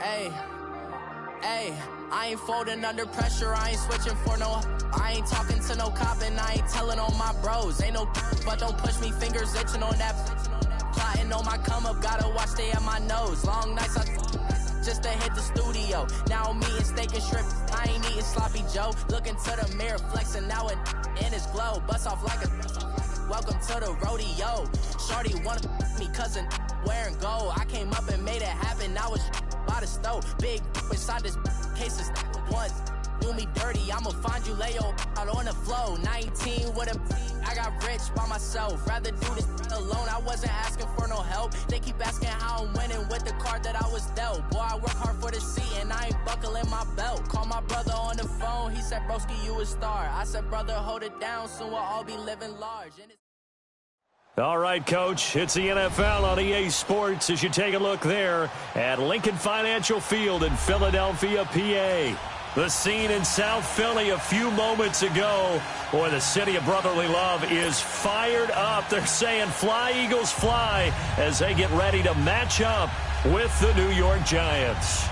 Hey, hey, I ain't folding under pressure, I ain't switching for no. I ain't talking to no cop and I ain't telling on my bros. Ain't no but don't push me, fingers itching on that. Plotting on my come up, gotta watch stay at my nose. Long nights I just to hit the studio. Now I'm eating steak and shrimp, I ain't eating sloppy Joe. Looking to the mirror, flexing now it in his glow. Bust off like a welcome to the rodeo. Shorty wanna me cousin wearing gold. I came up and made it happen, now it's by the stove. Big inside this case is once. Do me dirty, I'ma find you, lay your out on the floor. 19 with a, I got rich by myself. Rather do this alone, I wasn't asking for no help. They keep asking how I'm winning with the card that I was dealt. Boy, I work hard for the seat and I ain't buckling my belt. Call my brother on the phone, he said, broski, you a star. I said, brother, hold it down, soon we'll all be living large. All right, Coach, it's the NFL on EA Sports as you take a look there at Lincoln Financial Field in Philadelphia, PA. The scene in South Philly a few moments ago. Boy, the city of brotherly love is fired up. They're saying fly, Eagles, fly as they get ready to match up with the New York Giants.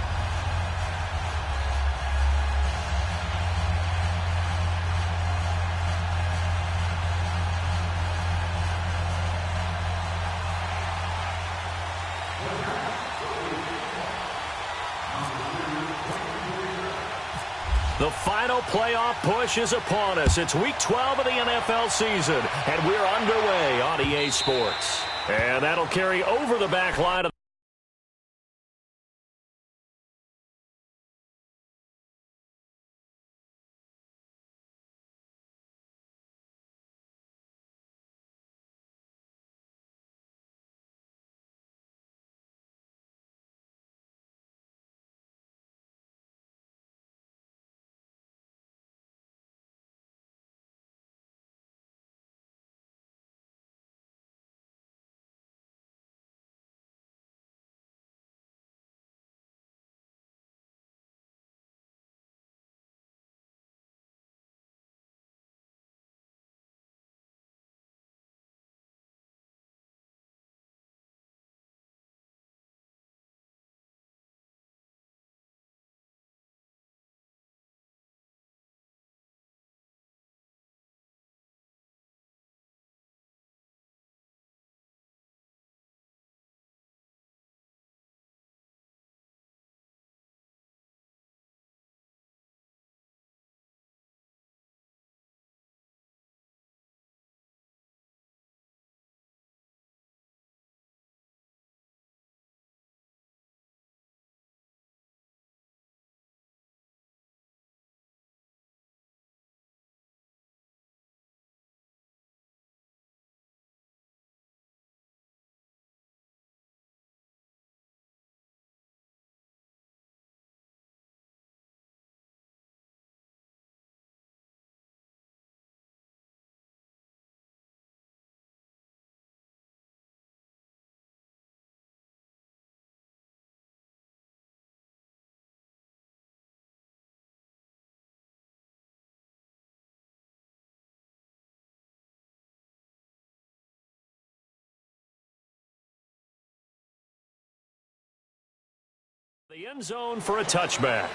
The final playoff push is upon us. It's Week 12 of the NFL season, and we're underway on EA Sports. And that'll carry over the back line of the end zone for a touchback.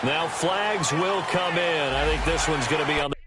Now flags will come in. I think this one's going to be on the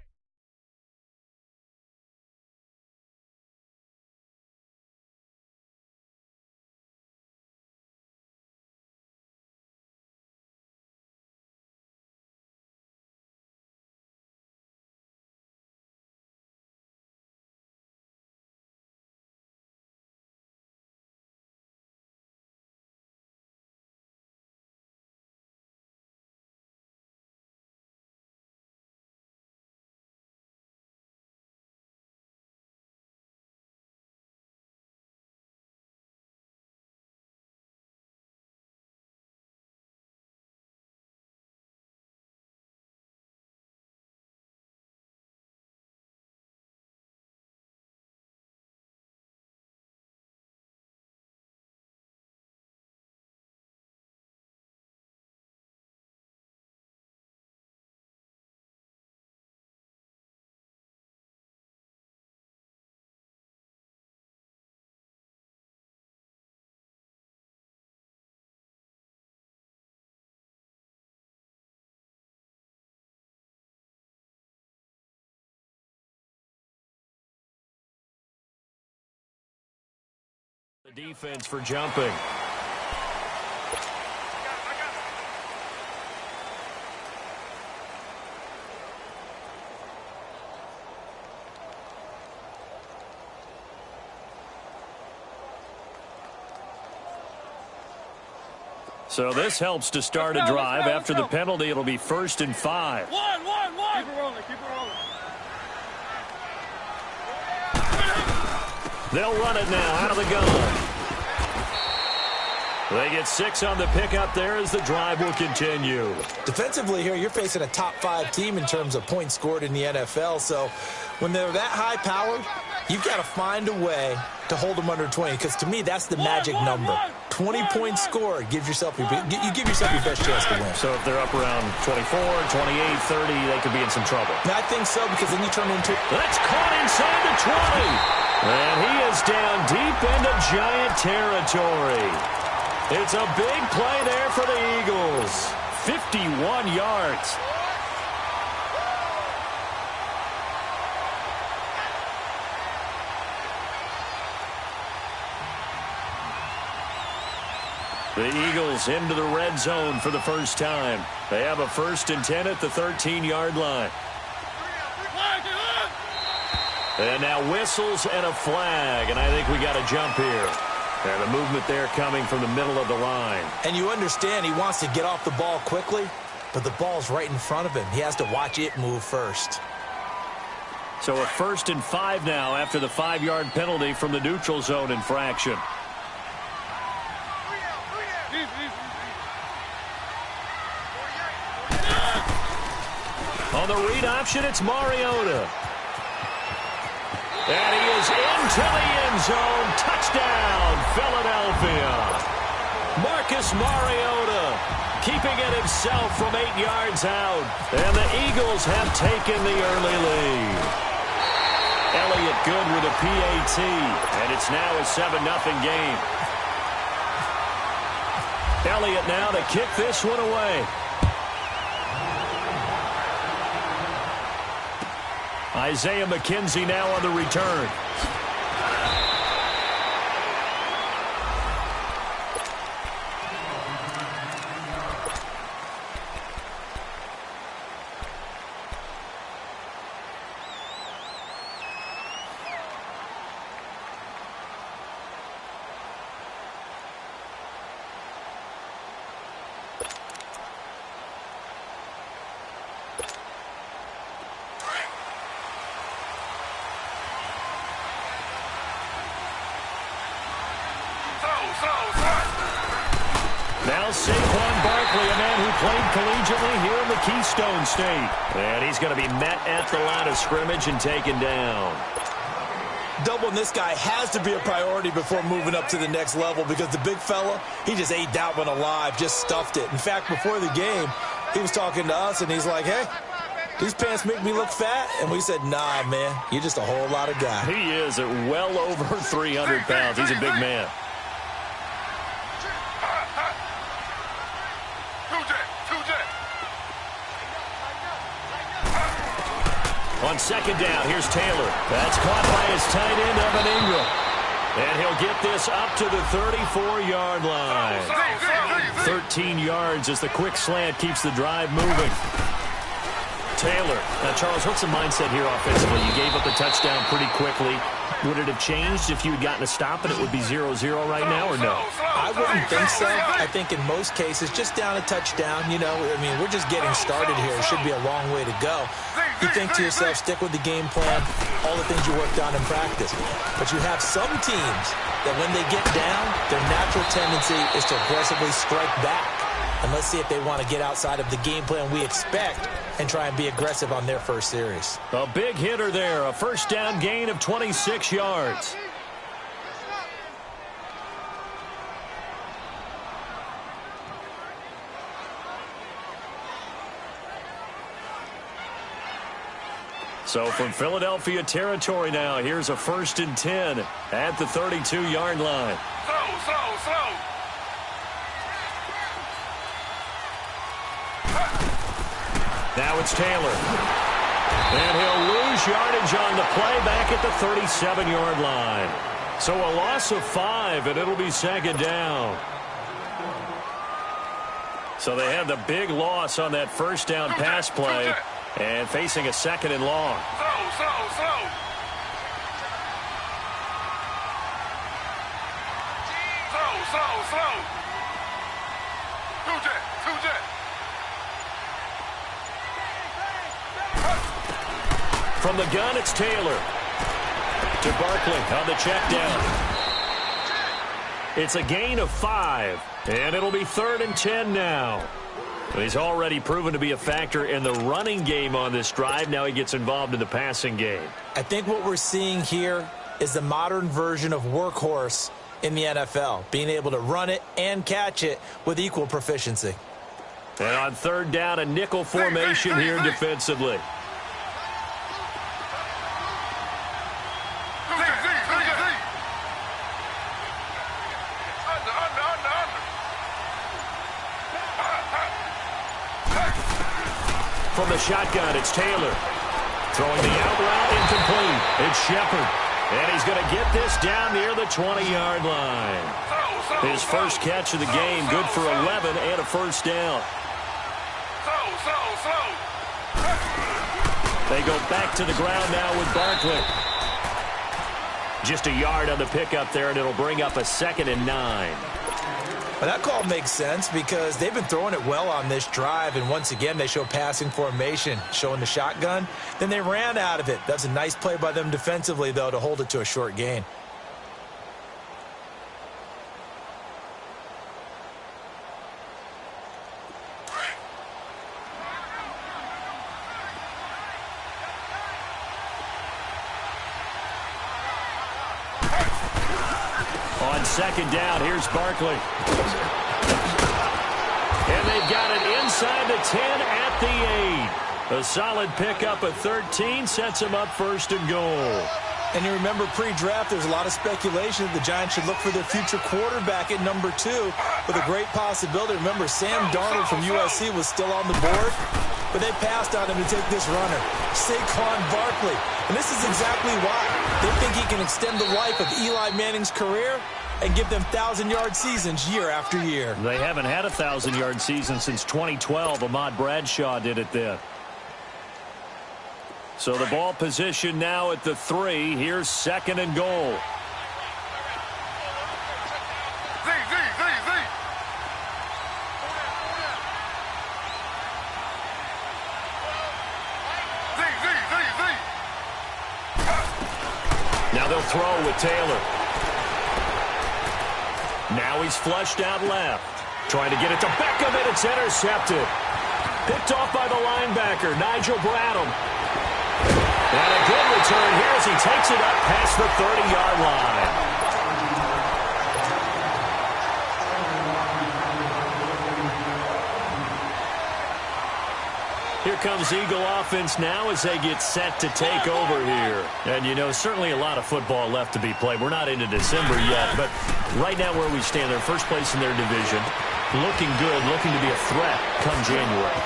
The defense for jumping. So this helps to start a drive. After the penalty, it'll be 1st and 5. One. Keep it rolling, keep it rolling. They'll run it now out of the gun. They get 6 on the pickup there as the drive will continue. Defensively here, you're facing a top 5 team in terms of points scored in the NFL. So when they're that high-powered, you've got to find a way to hold them under 20. Because to me, that's the magic number. 20 points scored gives yourself you give yourself your best chance to win. So if they're up around 24, 28, 30, they could be in some trouble. I think so, because then you turn into... That's caught inside the 20. And he is down deep into Giant territory. It's a big play there for the Eagles. 51 yards. The Eagles into the red zone for the first time. They have a 1st and 10 at the 13-yard line. And now whistles and a flag, and I think we got a jump here. And the movement there coming from the middle of the line. And you understand he wants to get off the ball quickly, but the ball's right in front of him. He has to watch it move first. So a 1st and 5 now after the 5-yard penalty from the neutral zone infraction. On the read option, it's Mariota. And he is into the end zone. Touchdown, Philadelphia. Marcus Mariota keeping it himself from 8 yards out. And the Eagles have taken the early lead. Elliott good with a PAT. And it's now a 7-0 game. Elliott now to kick this one away. Isaiah McKenzie now on the return. Now Saquon Barkley, a man who played collegiately here in the Keystone State. And he's going to be met at the line of scrimmage and taken down. Doubling this guy has to be a priority before moving up to the next level, because the big fella, he just ate that one alive, just stuffed it. In fact, before the game, he was talking to us, and he's like, hey, these pants make me look fat. And we said, nah, man, you're just a whole lot of guy. He is at well over 300 pounds. He's a big man. On 2nd down, here's Taylor. That's caught by his tight end, Evan Ingram. And he'll get this up to the 34-yard line. 13 yards as the quick slant keeps the drive moving. Taylor. Now, Charles, what's the mindset here offensively? You gave up a touchdown pretty quickly. Would it have changed if you had gotten a stop and it would be 0-0 right now, or no? I wouldn't think so. I think in most cases, just down a touchdown, you know, I mean, we're just getting started here. It should be a long way to go. You think to yourself, stick with the game plan, all the things you worked on in practice. But you have some teams that when they get down, their natural tendency is to aggressively strike back. And let's see if they want to get outside of the game plan we expect and try and be aggressive on their first series. A big hitter there, a first down gain of 26 yards. So from Philadelphia territory now, here's a 1st and 10 at the 32-yard line. Slow. Now it's Taylor. And he'll lose yardage on the play back at the 37-yard line. So a loss of 5, and it'll be second down. So they had the big loss on that first down pass play, and facing a second and long. Slow. Two jet. From the gun, it's Taylor. To Barkley on the check down. It's a gain of 5, and it'll be 3rd and 10 now. He's already proven to be a factor in the running game on this drive. Now he gets involved in the passing game. I think what we're seeing here is the modern version of workhorse in the NFL, being able to run it and catch it with equal proficiency. And on 3rd down, a nickel formation here defensively. From the shotgun, it's Taylor. Throwing the out route, incomplete. It's Shepard. And he's going to get this down near the 20-yard line. His first catch of the game, good for 11 and a first down. They go back to the ground now with Barkley. Just a yard on the pickup there, and it'll bring up a 2nd and 9. Well, that call makes sense because they've been throwing it well on this drive, and once again they show passing formation, showing the shotgun. Then they ran out of it. That's a nice play by them defensively, though, to hold it to a short gain. On 2nd down, here's Barkley. And they've got it inside the 10 at the 8. A solid pickup of 13 sets them up 1st and goal. And you remember pre-draft, there's a lot of speculation that the Giants should look for their future quarterback at number 2 with a great possibility. Remember, Sam Darnold from USC was still on the board, but they passed on him to take this runner, Saquon Barkley. And this is exactly why. They think he can extend the life of Eli Manning's career and give them 1,000-yard seasons year after year. They haven't had a 1,000-yard season since 2012. Ahmad Bradshaw did it then. So the ball position now at the 3. Here's 2nd and goal. Now they'll throw with Taylor. Now he's flushed out left. Trying to get it to Beckham, and it's intercepted. Picked off by the linebacker, Nigel Bradham. And a good return here as he takes it up past the 30-yard line. Here comes Eagle offense now as they get set to take over here. And, you know, certainly a lot of football left to be played. We're not into December yet, but right now where we stand, they're first place in their division. Looking good, looking to be a threat come January.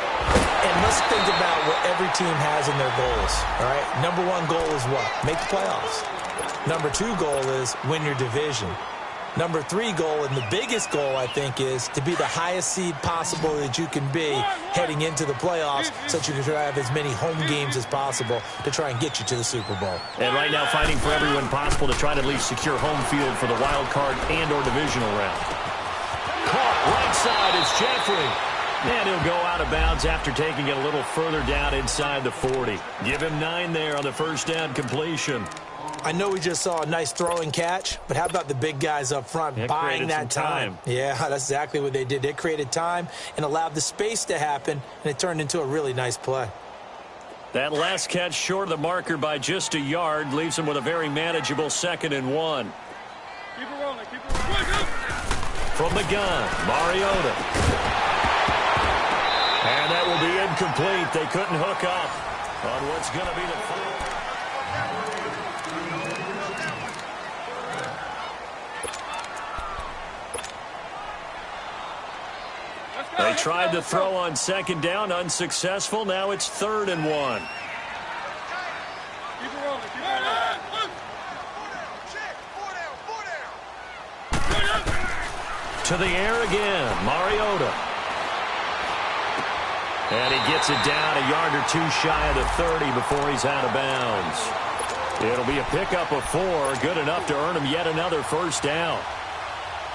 And let's think about what every team has in their goals, all right? Number 1 goal is what? Make the playoffs. Number 2 goal is win your division. Number 3 goal, and the biggest goal, I think, is to be the highest seed possible that you can be heading into the playoffs so that you can try to have as many home games as possible to try and get you to the Super Bowl. And right now fighting for everyone possible to try to at least secure home field for the wild card and or divisional round. Caught right side, it's Jeffrey. And he'll go out of bounds after taking it a little further down inside the 40. Give him 9 there on the first down completion. I know we just saw a nice throwing catch, but how about the big guys up front buying that time? Yeah, that's exactly what they did. They created time and allowed the space to happen, and it turned into a really nice play. That last catch short of the marker by just a yard leaves him with a very manageable 2nd and 1. Keep it rolling, keep it rolling. From the gun, Mariota. And that will be incomplete. They couldn't hook up on what's going to be the final. They tried to throw on 2nd down, unsuccessful. Now it's 3rd and 1. Keep it rolling, keep it rolling. to the air again. Mariota. And he gets it down a yard or two shy of the 30 before he's out of bounds. It'll be a pickup of 4, good enough to earn him yet another first down.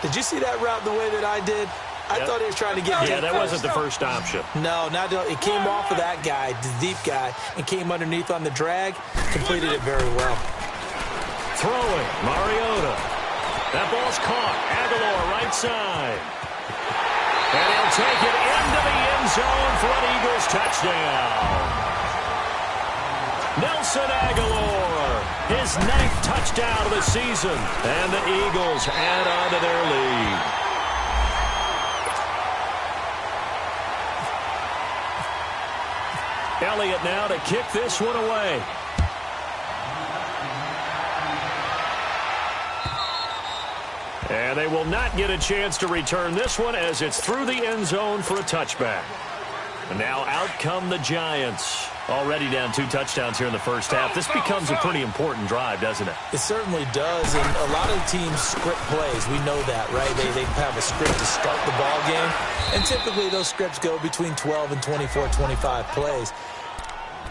Did you see that route the way that I did? I thought he was trying to get Yeah, that wasn't the first option. No, it came off of that guy, the deep guy, and came underneath on the drag. Completed it very well. Throwing, Mariota. That ball's caught. Aguilar, right side. And he'll take it into the end zone for an Eagles touchdown. Nelson Aguilar, his 9th touchdown of the season. And the Eagles add on to their lead. Elliott now to kick this one away. And they will not get a chance to return this one as it's through the end zone for a touchback. And now out come the Giants. Already down 2 touchdowns here in the first half. This becomes a pretty important drive, doesn't it? It certainly does, and a lot of teams script plays. We know that, right? They have a script to start the ball game, and typically those scripts go between 12 and 24, 25 plays.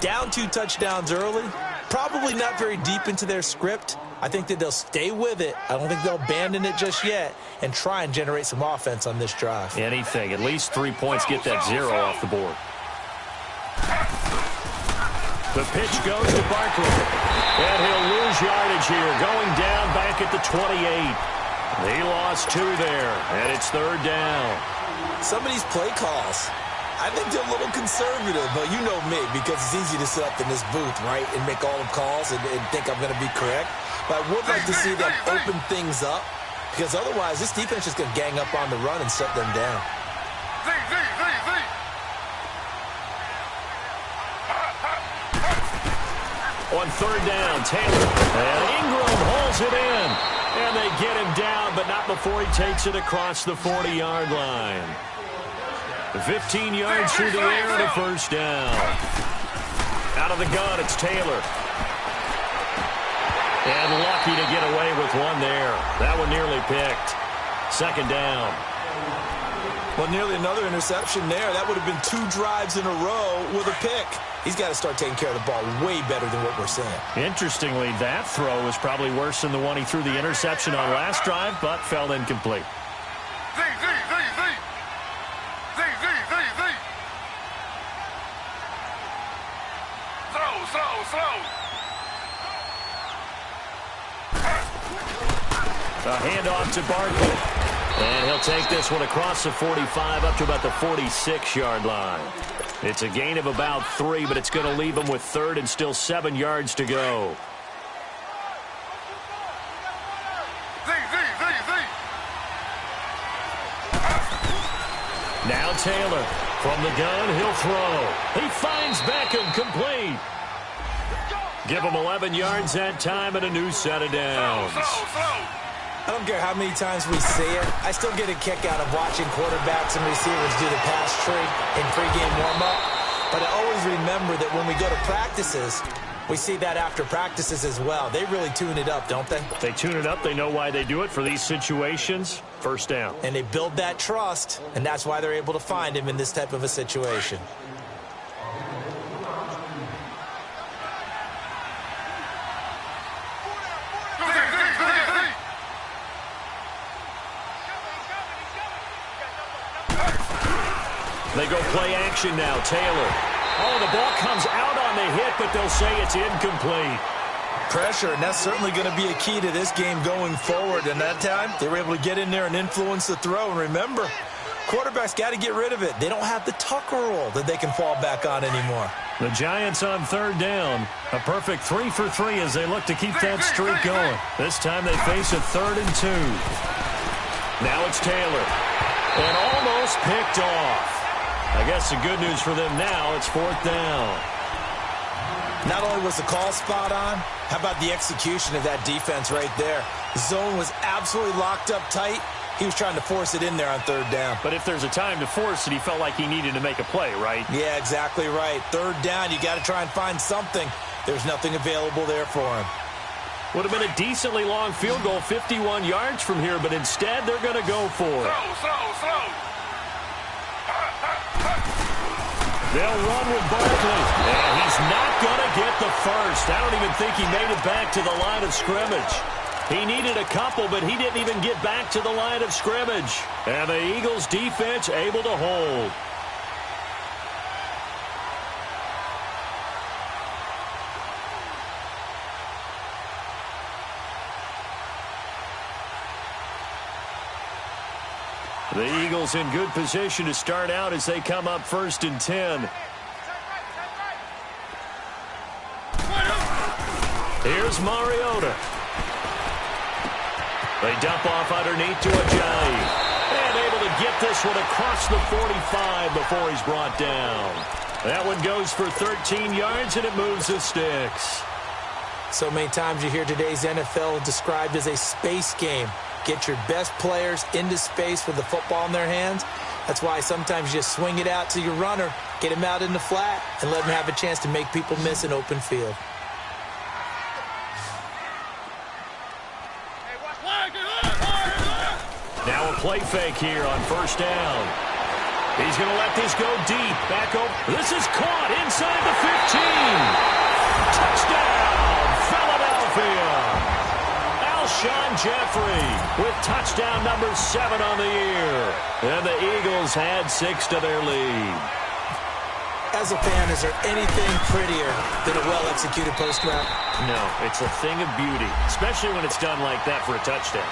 Down 2 touchdowns early, probably not very deep into their script. I think that they'll stay with it. I don't think they'll abandon it just yet and try and generate some offense on this drive. Anything. At least 3 points, get that 0 off the board. The pitch goes to Barkley. And he'll lose yardage here, going down back at the 28. He lost 2 there, and it's 3rd down. Some of these play calls, I think they're a little conservative, but you know me, because it's easy to sit up in this booth, right, and make all the calls and think I'm going to be correct. But I would like to see them open things up, because otherwise this defense is going to gang up on the run and shut them down. On 3rd down, Taylor. And Ingram holds it in. And they get him down, but not before he takes it across the 40-yard line. 15 yards through the air and a first down. Out of the gun, it's Taylor. And lucky to get away with one there. That one nearly picked. 2nd down. Well, nearly another interception there. That would have been 2 drives in a row with a pick. He's got to start taking care of the ball way better than what we're seeing. Interestingly, that throw was probably worse than the one he threw the interception on last drive, but fell incomplete. A handoff to Barkley. And he'll take this one across the 45 up to about the 46-yard line. It's a gain of about 3, but it's going to leave him with 3rd and still 7 yards to go. Now Taylor from the gun, he'll throw. He finds Beckham, complete. Give him 11 yards that time and a new set of downs. I don't care how many times we see it. I still get a kick out of watching quarterbacks and receivers do the pass tree in pregame warm-up. But I always remember that when we go to practices, we see that after practices as well. They really tune it up, don't they? They tune it up. They know why they do it for these situations. First down. And they build that trust, and that's why they're able to find him in this type of a situation. They go play action now. Taylor. Oh, the ball comes out on the hit, but they'll say it's incomplete. Pressure, and that's certainly going to be a key to this game going forward. And that time, they were able to get in there and influence the throw. And remember, quarterbacks got to get rid of it. They don't have the Tucker rule that they can fall back on anymore. The Giants on 3rd down. A perfect 3 for 3 as they look to keep that streak going. This time they face a 3rd and 2. Now it's Taylor. And almost picked off. I guess the good news for them now, it's 4th down. Not only was the call spot on, how about the execution of that defense right there? The zone was absolutely locked up tight. He was trying to force it in there on 3rd down. But if there's a time to force it, he felt like he needed to make a play, right? Yeah, exactly right. 3rd down, you got to try and find something. There's nothing available there for him. Would have been a decently long field goal, 51 yards from here, but instead they're going to go for it. Slow. They'll run with Barkley, and he's not going to get the first. I don't even think he made it back to the line of scrimmage. He needed a couple, but he didn't even get back to the line of scrimmage. And the Eagles defense able to hold. The Eagles in good position to start out as they come up 1st and 10. Here's Mariota. They dump off underneath to Ajayi. And able to get this one across the 45 before he's brought down. That one goes for 13 yards, and it moves the sticks. So many times you hear today's NFL described as a space game. Get your best players into space with the football in their hands. That's why sometimes you just swing it out to your runner, get him out in the flat, and let him have a chance to make people miss an open field. Now a play fake here on 1st down. He's going to let this go deep. Back over. This is caught inside the 15. Touchdown, Philadelphia. Alshon Jeffrey with touchdown number 7 on the year. And the Eagles had 6 to their lead. As a fan, is there anything prettier than a well-executed post route? No, it's a thing of beauty, especially when it's done like that for a touchdown.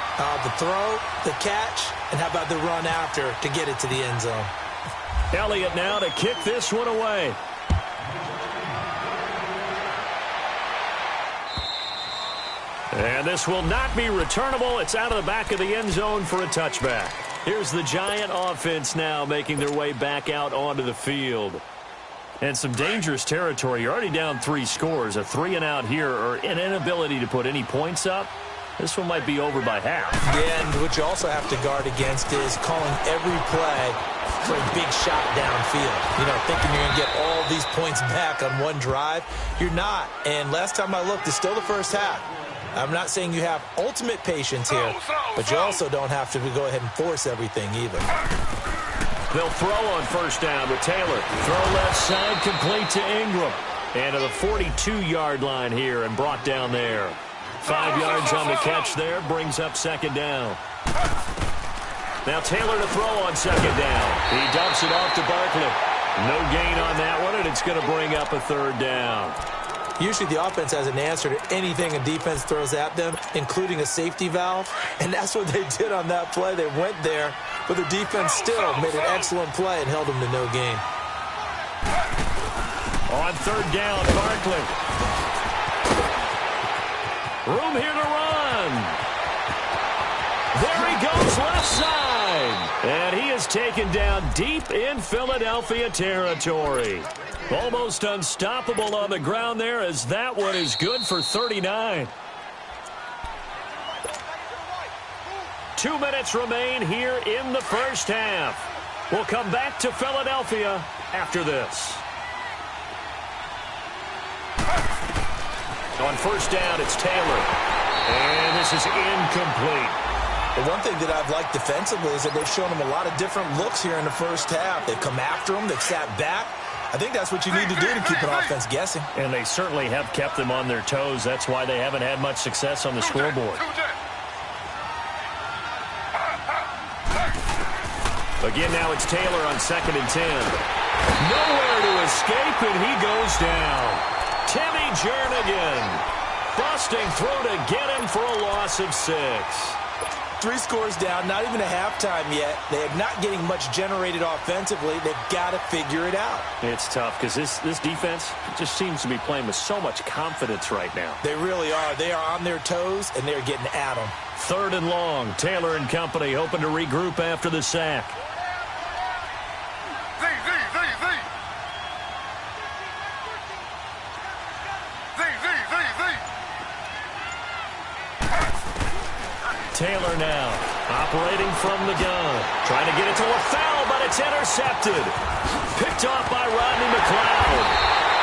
The throw, the catch, and how about the run after to get it to the end zone? Elliott now to kick this one away. And this will not be returnable. It's out of the back of the end zone for a touchback. Here's the Giant offense now making their way back out onto the field. And some dangerous territory. You're already down 3 scores. A 3-and-out here, or an inability to put any points up. This one might be over by half. Yeah, and what you also have to guard against is calling every play for a big shot downfield. You know, thinking you're going to get all these points back on one drive. You're not. And last time I looked, it's still the first half. I'm not saying you have ultimate patience here, but you also don't have to go ahead and force everything either. They'll throw on 1st down with Taylor. Throw left side, complete to Ingram. And to the 42-yard line here and brought down there. 5 yards on the catch there, brings up 2nd down. Now Taylor to throw on 2nd down. He dumps it off to Barkley. No gain on that one, and it's going to bring up a 3rd down. Usually the offense has an answer to anything a defense throws at them, including a safety valve. And that's what they did on that play. They went there, but the defense still made an excellent play and held them to no gain. On 3rd down, Barkley. Room here to run. There he goes, left side. And he is taken down deep in Philadelphia territory. Almost unstoppable on the ground there, as that one is good for 39. 2 minutes remain here in the 1st half. We'll come back to Philadelphia after this. On 1st down, it's Taylor. And this is incomplete. The one thing that I've liked defensively is that they've shown him a lot of different looks here in the 1st half. They've come after him. They've sat back. I think that's what you need to do to keep an offense guessing. And they certainly have kept them on their toes. That's why they haven't had much success on the scoreboard. Again, now it's Taylor on 2nd and 10. Nowhere to escape, and he goes down. Timmy Jernigan busting through to get him for a loss of 6. 3 scores down, not even a halftime yet. They are not getting much generated offensively. They've got to figure it out. It's tough because this defense just seems to be playing with so much confidence right now. They really are. They are on their toes, and they're getting at them. 3rd and long. Taylor and company hoping to regroup after the sack. Taylor now, operating from the gun. Trying to get it to LaFell, but it's intercepted. Picked off by Rodney McLeod.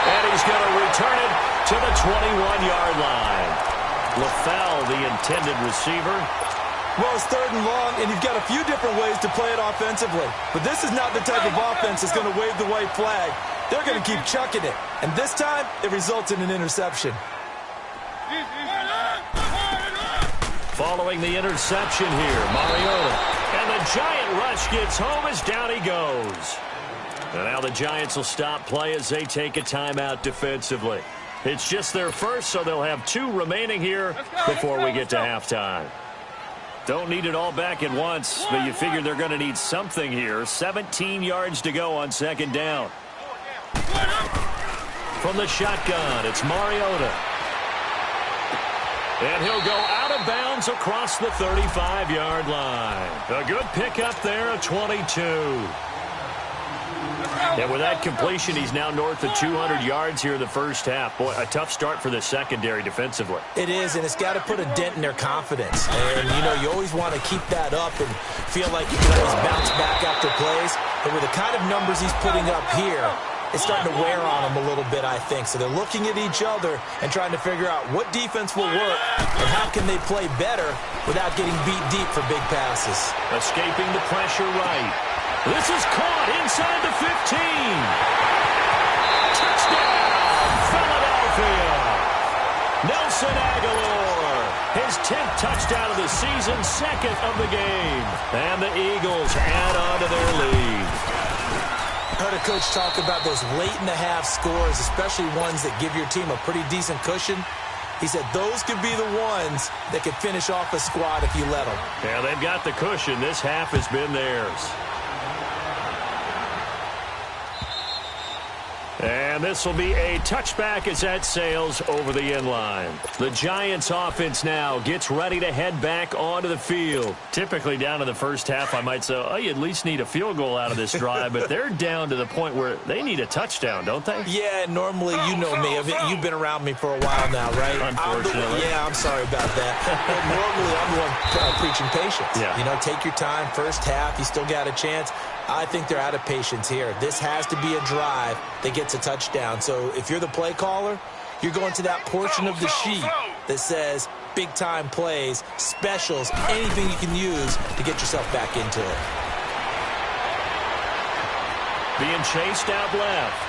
And he's going to return it to the 21-yard line. LaFell, the intended receiver. Well, it's 3rd and long, and you've got a few different ways to play it offensively. But this is not the type of offense that's going to wave the white flag. They're going to keep chucking it. And this time, it results in an interception. Following the interception here, Mariota. And the Giant rush gets home as down he goes. And now the Giants will stop play as they take a timeout defensively. It's just their first, so they'll have 2 remaining here before we get to halftime. Don't need it all back at once, but you figure they're going to need something here. 17 yards to go on 2nd down. From the shotgun, it's Mariota. And he'll go out of bounds across the 35-yard line. A good pickup there, a 22. And with that completion, he's now north of 200 yards here in the first half. Boy, a tough start for the secondary defensively. It is, and it's got to put a dent in their confidence. And, you know, you always want to keep that up and feel like you can always bounce back after plays. But with the kind of numbers he's putting up here, it's starting to wear on them a little bit, I think. So they're looking at each other and trying to figure out what defense will work and how can they play better without getting beat deep for big passes. Escaping the pressure right. This is caught inside the 15. Touchdown, Philadelphia. Nelson Aguilar, his 10th touchdown of the season, 2nd of the game. And the Eagles add on to their lead. I heard a coach talk about those late-in-the-half scores, especially ones that give your team a pretty decent cushion. He said those could be the ones that could finish off a squad if you let them. Yeah, they've got the cushion. This half has been theirs. And this will be a touchback as that sails over the end line. The Giants offense now gets ready to head back onto the field. Typically down in the first half, I might say, oh, you at least need a field goal out of this drive, but they're down to the point where they need a touchdown, don't they? Yeah, normally, you know me. You've been around me for a while now, right? Unfortunately. I'm sorry about that. But normally, I'm the one preaching patience. Yeah. You know, take your time. First half, you still got a chance. I think they're out of patience here. This has to be a drive that gets a touchdown. So if you're the play caller, you're going to that portion of the sheet that says big-time plays, specials, anything you can use to get yourself back into it. Being chased out left.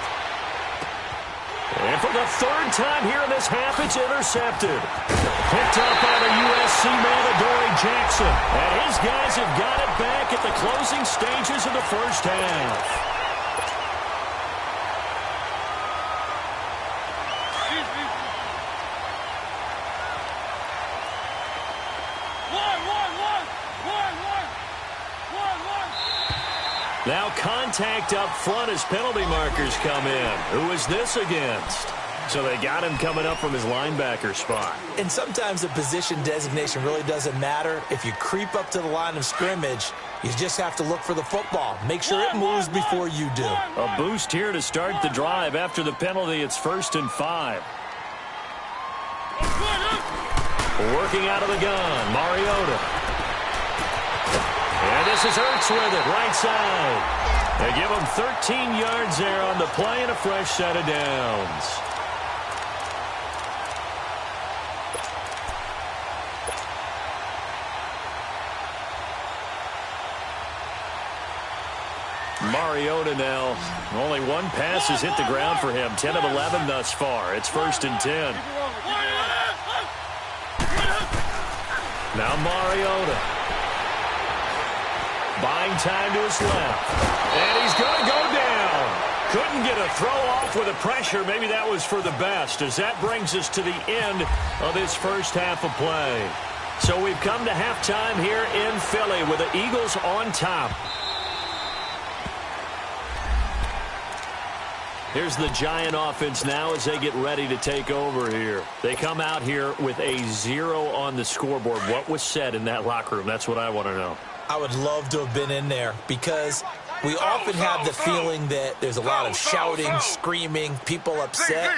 And for the 3rd time here in this half, it's intercepted. Picked up by the USC man, Adoree Jackson. And his guys have got it back at the closing stages of the first half. Now contact up front as penalty markers come in. Who is this against? So they got him coming up from his linebacker spot. And sometimes the position designation really doesn't matter. If you creep up to the line of scrimmage, you just have to look for the football. Make sure it moves before you do. A boost here to start the drive. After the penalty, it's 1st and 5. Working out of the gun, Mariota. And this is Ertz with it, right side. They give him 13 yards there on the play and a fresh set of downs. Mariota now, only one pass has hit the ground for him. 10 of 11 thus far. It's 1st and 10. Now Mariota. Buying time to his left. And he's going to go down. Couldn't get a throw off with the pressure. Maybe that was for the best, as that brings us to the end of this first half of play. So we've come to halftime here in Philly with the Eagles on top. Here's the Giant offense now as they get ready to take over here. They come out here with a 0 on the scoreboard. What was said in that locker room? That's what I want to know. I would love to have been in there because we often have the feeling that there's a lot of shouting, screaming, people upset.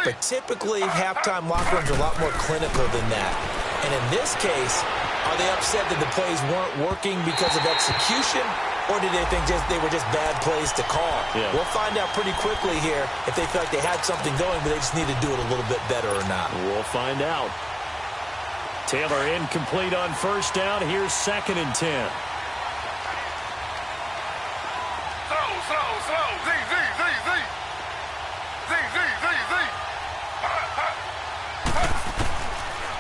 But typically, halftime locker rooms are a lot more clinical than that. And in this case, are they upset that the plays weren't working because of execution? Or did they think they were just bad plays to call? Yeah. We'll find out pretty quickly here if they felt like they had something going, but they just need to do it a little bit better or not. We'll find out. Taylor incomplete on first down. Here's 2nd and 10. Slow. Z.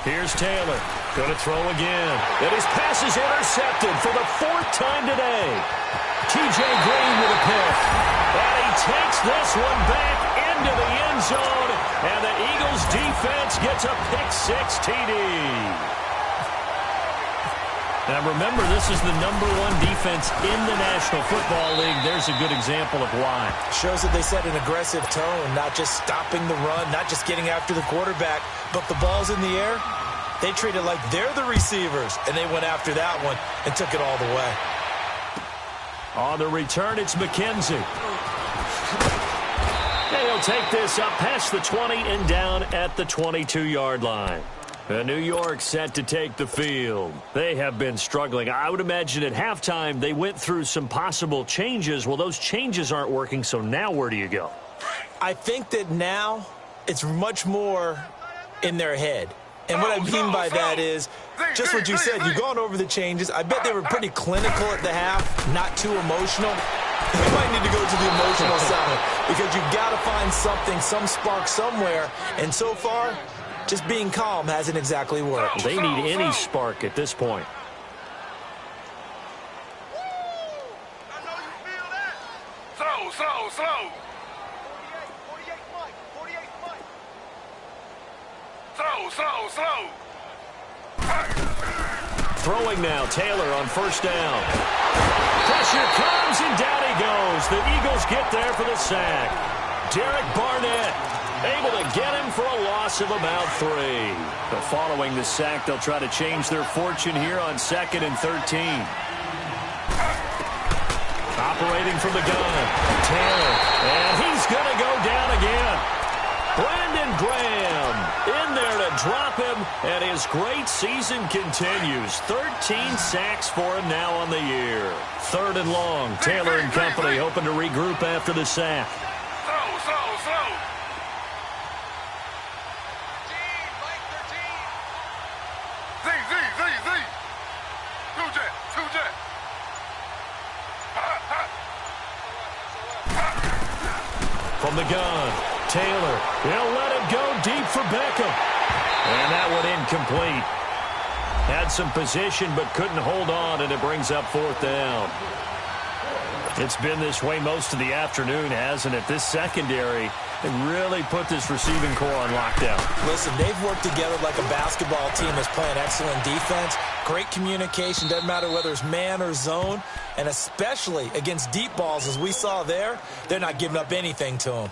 Here's Taylor. Going to throw again. And his pass is intercepted for the 4th time today. T.J. Green with a pick. And he takes this one back into the end zone. And the Eagles defense gets a pick-6 TD. Now remember, this is the #1 defense in the National Football League. There's a good example of why. Shows that they set an aggressive tone, not just stopping the run, not just getting after the quarterback, but the ball's in the air. They treat it like they're the receivers, and they went after that one and took it all the way. On the return, it's McKenzie. And he'll take this up past the 20 and down at the 22-yard line. New York set to take the field. They have been struggling. I would imagine at halftime they went through some possible changes. Well, those changes aren't working, so now where do you go? I think that now it's much more in their head. And what I mean by that is just what you said. You've gone over the changes. I bet they were pretty clinical at the half, not too emotional. You might need to go to the emotional side because you've got to find something, some spark somewhere. And so far, just being calm hasn't exactly worked. They need any spark at this point. Slow. Slow. Throwing now, Taylor on first down. Pressure comes, and down he goes. The Eagles get there for the sack. Derek Barnett able to get him for a loss of about 3. But following the sack, they'll try to change their fortune here on 2nd and 13. Operating from the gun, Taylor, and he's going to go down again. Brandon Graham in there to drop him, and his great season continues. 13 sacks for him now on the year. 3rd and long. Taylor and company hoping to regroup after the sack. Slow. Z. 2 jet. From the gun, Taylor, he'll let it go deep for Beckham. And that one incomplete. Had some position but couldn't hold on, and it brings up 4th down. It's been this way most of the afternoon, hasn't it? This secondary really put this receiving core on lockdown. Listen, they've worked together like a basketball team that's playing excellent defense. Great communication, doesn't matter whether it's man or zone. And especially against deep balls, as we saw there, they're not giving up anything to them.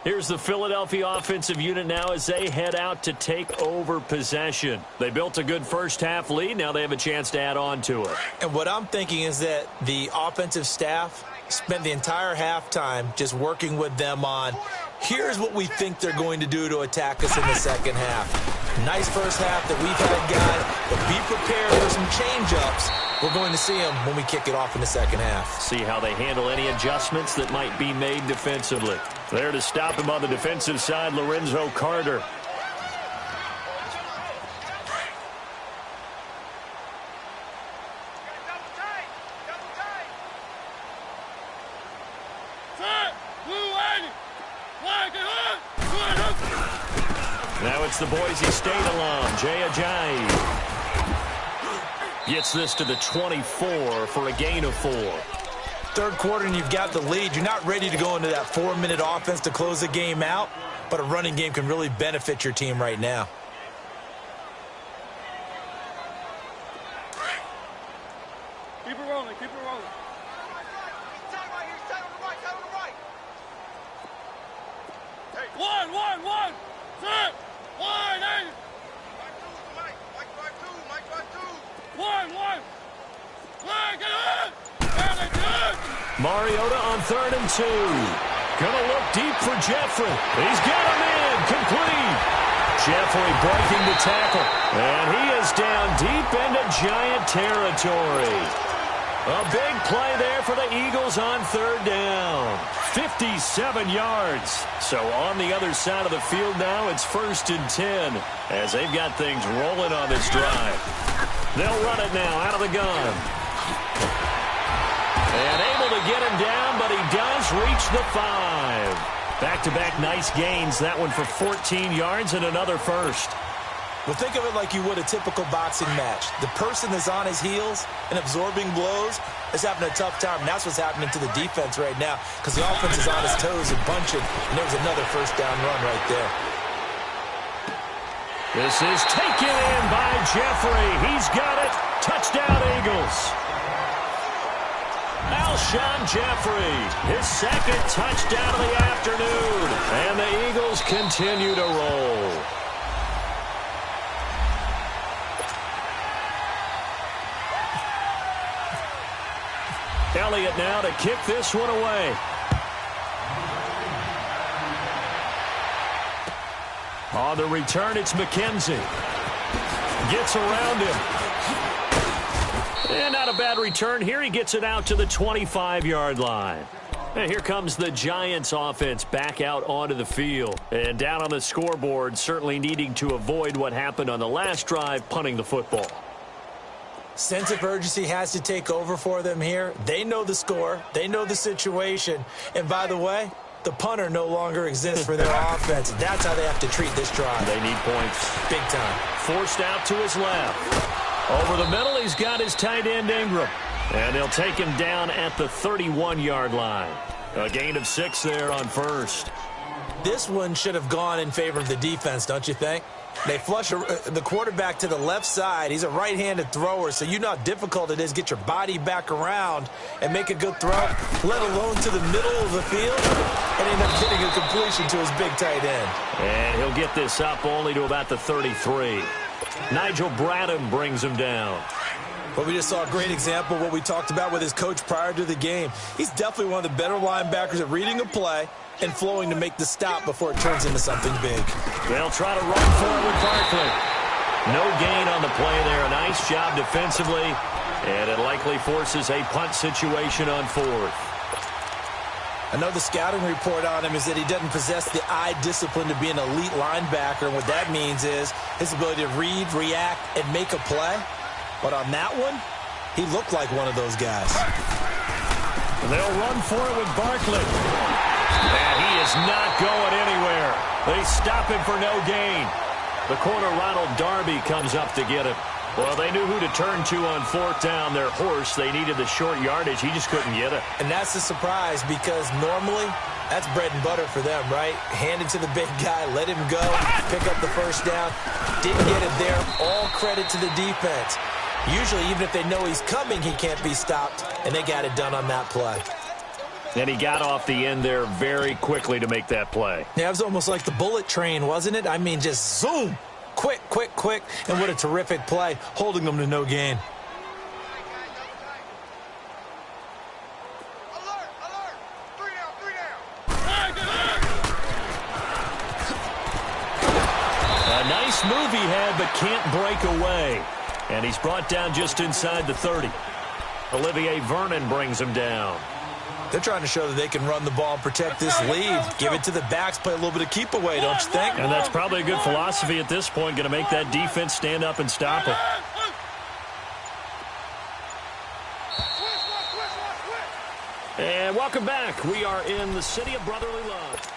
Here's the Philadelphia offensive unit now as they head out to take over possession. They built a good first-half lead. Now they have a chance to add on to it. And what I'm thinking is that the offensive staff spent the entire halftime just working with them on, here's what we think they're going to do to attack us in the second half. Nice first half that we've had, guys, but be prepared for some change-ups. We're going to see them when we kick it off in the second half. See how they handle any adjustments that might be made defensively. There to stop him on the defensive side, Lorenzo Carter. Now it's the Boise State alum, Jay Ajayi. Gets this to the 24 for a gain of 4. Third quarter and you've got the lead. You're not ready to go into that 4-minute offense to close the game out, but a running game can really benefit your team right now. Keep it rolling. One. Set. 180. Mike 5-2. 1. Flag it. Mariota on 3rd and 2. Gonna look deep for Jeffrey. He's got him in. Complete. Jeffrey breaking the tackle. And he is down deep into Giant territory. A big play there for the Eagles on 3rd down. 57 yards. So on the other side of the field now, it's 1st and 10 as they've got things rolling on this drive. They'll run it now out of the gun. And able to get him down, but he does reach the 5. Back-to-back nice gains. That one for 14 yards and another first. Well, think of it like you would a typical boxing match. The person that's on his heels and absorbing blows is having a tough time. And that's what's happening to the defense right now because the offense is on his toes and bunching. And there's another first down run right there. This is taken in by Jeffrey. He's got it. Touchdown, Eagles. Alshon Jeffrey, his second touchdown of the afternoon. And the Eagles continue to roll. Elliott now to kick this one away. On the return, it's McKenzie. Gets around him. And not a bad return here. He gets it out to the 25-yard line. And here comes the Giants offense back out onto the field. And down on the scoreboard, certainly needing to avoid what happened on the last drive, punting the football. Sense of urgency has to take over for them here. They know the score. They know the situation. And by the way, the punter no longer exists for their offense. That's how they have to treat this drive. They need points. Big time. Forced out to his left. Over the middle, he's got his tight end Ingram. And they'll take him down at the 31-yard line. A gain of 6 there on first. This one should have gone in favor of the defense, don't you think? They flush the quarterback to the left side. He's a right-handed thrower, so you know how difficult it is to get your body back around and make a good throw, let alone to the middle of the field, and end up getting a completion to his big tight end. And he'll get this up only to about the 33. Nigel Bradham brings him down. But we just saw a great example of what we talked about with his coach prior to the game. He's definitely one of the better linebackers at reading a play and flowing to make the stop before it turns into something big. They'll try to run for it with Barkley. No gain on the play there. A nice job defensively, and it likely forces a punt situation on 4th. I know the scouting report on him is that he doesn't possess the eye discipline to be an elite linebacker, and what that means is his ability to read, react, and make a play. But on that one, he looked like one of those guys. They'll run for it with Barkley. And he is not going anywhere. They stop him for no gain. The corner, Ronald Darby, comes up to get him. Well, they knew who to turn to on 4th down. Their horse, they needed the short yardage. He just couldn't get it. And that's the surprise because normally that's bread and butter for them, right? Hand it to the big guy, let him go, pick up the first down. Didn't get it there. All credit to the defense. Usually, even if they know he's coming, he can't be stopped, and they got it done on that play. And he got off the end there very quickly to make that play. Yeah, it was almost like the bullet train, wasn't it? I mean, just zoom. Quick, quick, quick. And what a terrific play, holding them to no gain. Alert, alert. 3 down, 3 down. A nice move he had, but can't break away. And he's brought down just inside the 30. Olivier Vernon brings him down. They're trying to show that they can run the ball and protect this lead. Give it to the backs, play a little bit of keep away, don't you think? And that's probably a good philosophy at this point, going to make that defense stand up and stop it. And welcome back. We are in the city of brotherly love.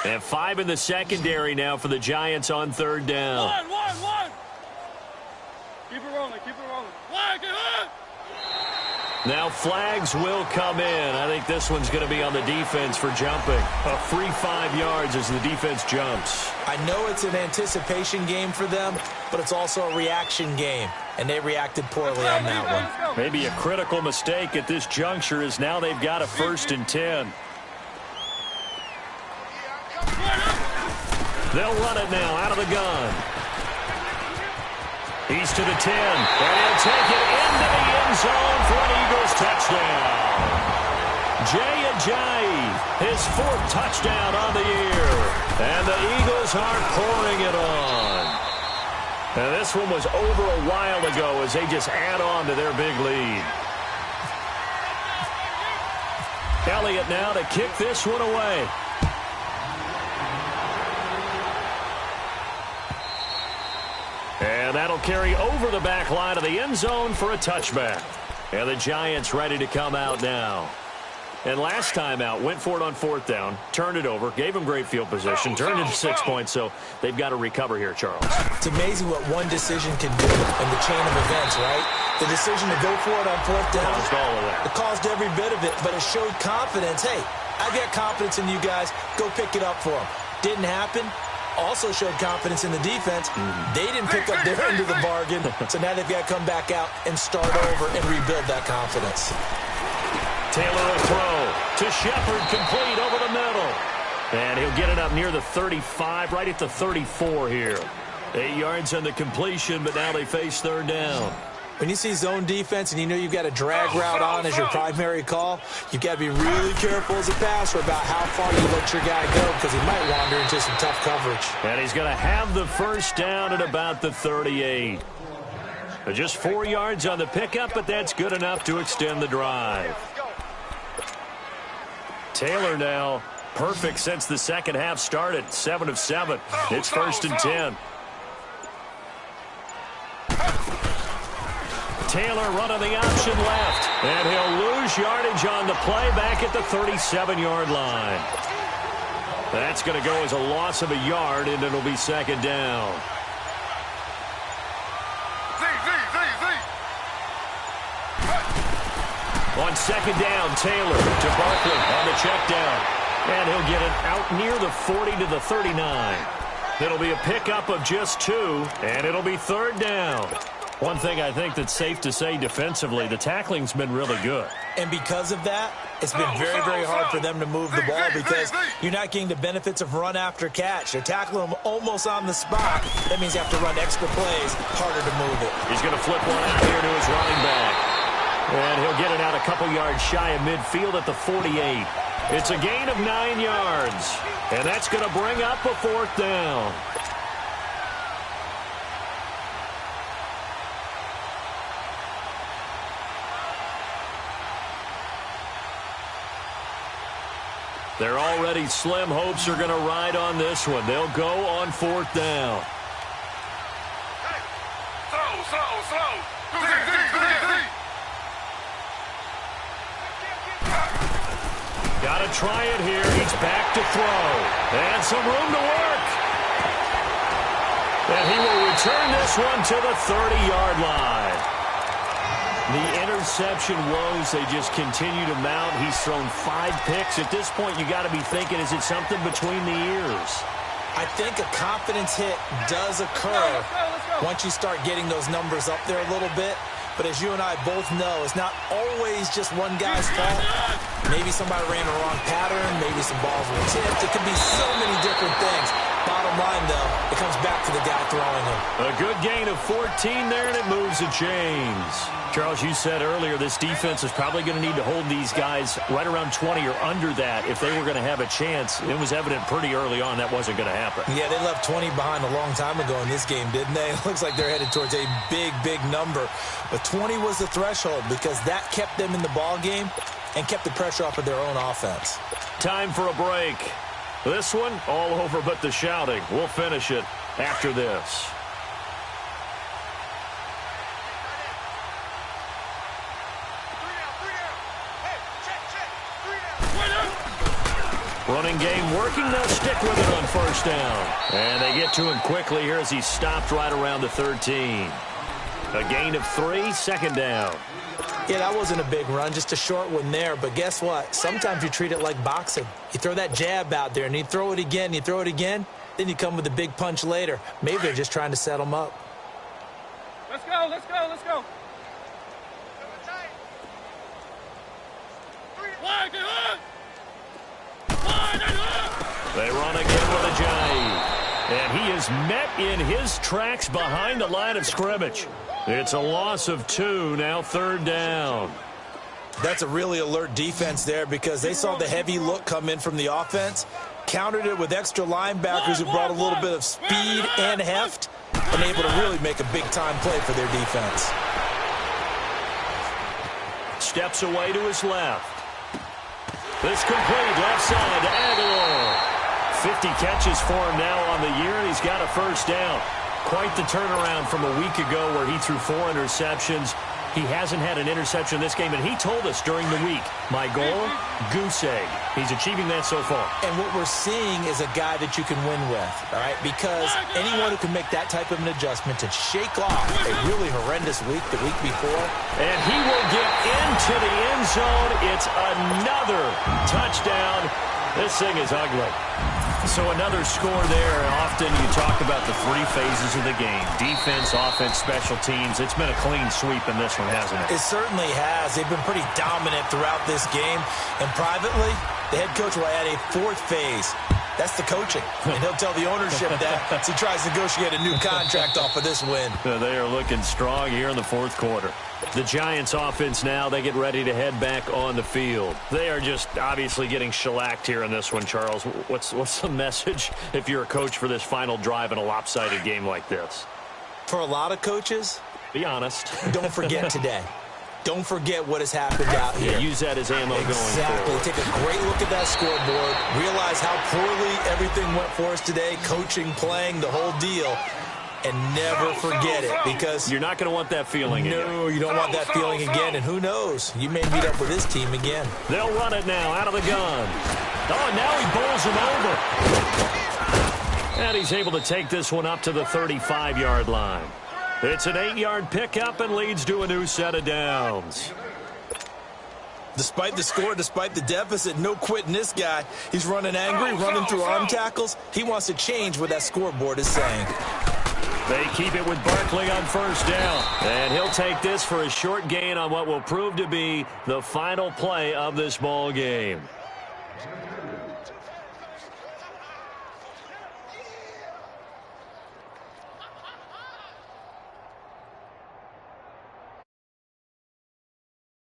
And 5 in the secondary now for the Giants on 3rd down. One. Keep it rolling, keep it rolling. Flag, get hit! Now flags will come in. I think this one's going to be on the defense for jumping. A free 5 yards as the defense jumps. I know it's an anticipation game for them, but it's also a reaction game, and they reacted poorly on that one. Maybe a critical mistake at this juncture is now they've got a 1st and 10. They'll run it now out of the gun. He's to the 10, and he'll take it into the end zone for an Eagles touchdown. Jay Ajayi, his 4th touchdown on the year, and the Eagles are pouring it on. And this one was over a while ago as they just add on to their big lead. Elliott now to kick this one away. And that'll carry over the back line of the end zone for a touchback. And the Giants ready to come out now. And last time out, went for it on 4th down, turned it over, gave them great field position, turned it to 6 points, so they've got to recover here, Charles. It's amazing what one decision can do in the chain of events, right? The decision to go for it on 4th down. Caused all of that. It caused every bit of it, but it showed confidence. Hey, I've got confidence in you guys. Go pick it up for them. Didn't happen. Also showed confidence in the defense. They didn't pick up their end of the bargain, so now they've got to come back out and start over and rebuild that confidence. Taylor will throw to Shepard, complete over the middle. And he'll get it up near the 35, right at the 34 here. 8 yards on the completion, but now they face 3rd down. When you see zone defense and you know you've got a drag route on as your primary call, you've got to be really careful as a passer about how far you let your guy go because he might wander into some tough coverage. And he's going to have the 1st down at about the 38. Just 4 yards on the pickup, but that's good enough to extend the drive. Taylor now perfect since the second half started. 7 of 7. It's 1st and 10. Taylor running the option left. And he'll lose yardage on the play back at the 37-yard line. That's going to go as a loss of a yard, and it'll be 2nd down. On 2nd down, Taylor to Barkley on the check down. And he'll get it out near the 40 to the 39. It'll be a pickup of just 2, and it'll be 3rd down. One thing I think that's safe to say defensively, the tackling's been really good. And because of that, it's been very, very hard for them to move the ball because you're not getting the benefits of run after catch. They're tackling them almost on the spot. That means you have to run extra plays, harder to move it. He's going to flip one out here to his running back. And he'll get it out a couple yards shy of midfield at the 48. It's a gain of 9 yards. And that's going to bring up a 4th down. They're already slim hopes are going to ride on this one. They'll go on 4th down. Got to try it here. He's back to throw. And some room to work. And he will return this one to the 30-yard line. The interception woes, they just continue to mount. He's thrown 5 picks. At this point, you got to be thinking, is it something between the ears? I think a confidence hit does occur once you start getting those numbers up there a little bit. But as you and I both know, it's not always just one guy's fault. Maybe somebody ran the wrong pattern. Maybe some balls were tipped. It could be so many different things. Bottom line, though, it comes back to the guy throwing them. A good gain of 14 there, and it moves the chains. Charles, you said earlier this defense is probably going to need to hold these guys right around 20 or under that if they were going to have a chance. It was evident pretty early on that wasn't going to happen. Yeah, they left 20 behind a long time ago in this game, didn't they? It looks like they're headed towards a big, big number. But 20 was the threshold because that kept them in the ball game and kept the pressure off of their own offense. Time for a break. This one, all over but the shouting. We'll finish it after this. Running game working. They'll stick with it on 1st down. And they get to him quickly here as he stopped right around the 13. A gain of 3, 2nd down. Yeah, that wasn't a big run, just a short one there. But guess what? Sometimes you treat it like boxing. You throw that jab out there, and you throw it again, you throw it again, then you come with a big punch later. Maybe they're just trying to set them up. Let's go, let's go, let's go. They run again with a jive. And he is met in his tracks behind the line of scrimmage. It's a loss of 2, now 3rd down. That's a really alert defense there because they saw the heavy look come in from the offense, countered it with extra linebackers who brought a little bit of speed and heft, and able to really make a big-time play for their defense. Steps away to his left. This complete left side to Aguilar. 50 catches for him now on the year, and he's got a first down. Quite the turnaround from a week ago where he threw 4 interceptions. He hasn't had an interception in this game, and he told us during the week, my goal, goose egg. He's achieving that so far. And what we're seeing is a guy that you can win with, all right? Because anyone who can make that type of an adjustment to shake off a really horrendous week the week before. And he will get into the end zone. It's another touchdown. This thing is ugly. So another score there. Often you talk about the 3 phases of the game. Defense, offense, special teams. It's been a clean sweep in this one, hasn't it? It certainly has. They've been pretty dominant throughout this game. And privately, the head coach will add a 4th phase. That's the coaching. And he'll tell the ownership that as he tries to negotiate a new contract off of this win. They are looking strong here in the 4th quarter. The Giants offense now, they get ready to head back on the field. They are just obviously getting shellacked here in this one, Charles. What's the message if you're a coach for this final drive in a lopsided game like this? For a lot of coaches, be honest. Don't forget today. Don't forget what has happened out here. Yeah, use that as ammo going forward. Take a great look at that scoreboard. Realize how poorly everything went for us today. Coaching, playing, the whole deal. And never forget it, because you're not going to want that feeling again. No, you don't want that feeling again. And who knows? You may meet up with this team again. They'll run it now out of the gun. Oh, now he bowls him over. And he's able to take this one up to the 35-yard line. It's an 8-yard pickup and leads to a new set of downs. Despite the score, despite the deficit, no quitting this guy. He's running angry, running through arm tackles. He wants to change what that scoreboard is saying. They keep it with Barkley on first down. And he'll take this for a short gain on what will prove to be the final play of this ball game.